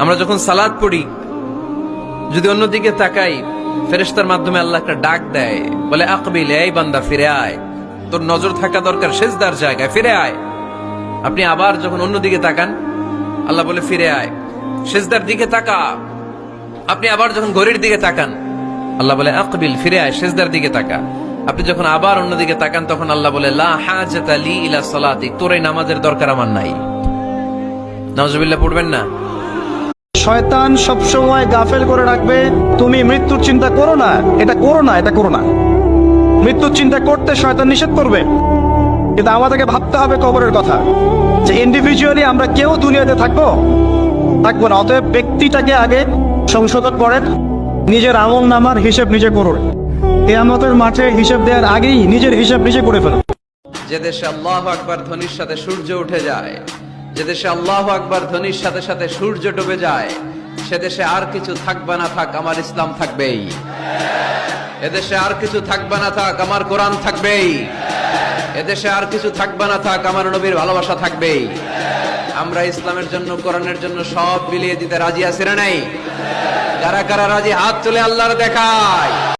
আমরা যখন সালাত পড়ি, যদি অন্যদিকে তাকাই, ফেরেশতার মাধ্যমে আল্লাহ একটা ডাক দেয়, বলে আকবিল, এই বান্দা ফিরে আয়, তোর নজর থাকা দরকার সিজদার জায়গায়, ফিরে আয়। আপনি আবার যখন অন্যদিকে তাকান, আল্লাহ বলে ফিরে আয়, সিজদার দিকে তাকা। আপনি আবার যখন ঘড়ির দিকে তাকান, আল্লাহ বলে আকবিল, ফিরে আয়, সিজদার দিকে তাকা। আপনি যখন আবার অন্যদিকে তাকান, তখন আল্লাহ বলে লা হাজাতা লি ইলা সালাতিক, তোর এই নামাজের দরকার আমার নাই। নাউজুবিল্লাহ পড়বেন না? শয়তান সবসময় গাফেল করে রাখবে, তুমি মৃত্যুর চিন্তা করো না, এটা করো না, এটা করো না। মৃত্যুর চিন্তা করতে শয়তান নিষেধ করবে, কিন্তু আমাদেরকে ভাবতে হবে কবরের কথা, যে ইন্ডিভিজুয়ালি আমরা কেউ দুনিয়াতে থাকবো না। অতএব ব্যক্তিটাকে আগে সংশোধন করেন, নিজের আমল নামার হিসেব নিজে করুন। কিয়ামতের মাঠে হিসেব দেওয়ার আগেই নিজের হিসেব নিজে করে ফেলুন। যে দেশে আল্লাহু আকবার ধ্বনির সাথে সূর্য উঠে যায়, যে দেশে আল্লাহু আকবার ধ্বনির সাথে সাথে সূর্য ডুবে যায়, সে দেশে আর কিছু থাকবে না থাক, আমার ইসলাম থাকবেই। এদেশে আর কিছু থাকবে না থাক, আমার কোরআন থাকবেই। এদেশে আর কিছু থাকবে না থাক, আমার নবীর ভালোবাসা থাকবেই। আমরা ইসলামের জন্য, কোরআনের জন্য সব বিলিয়ে দিতে রাজি আছি না নাই? কারা কারা রাজি হাত তুলে আল্লাহর দেখায়।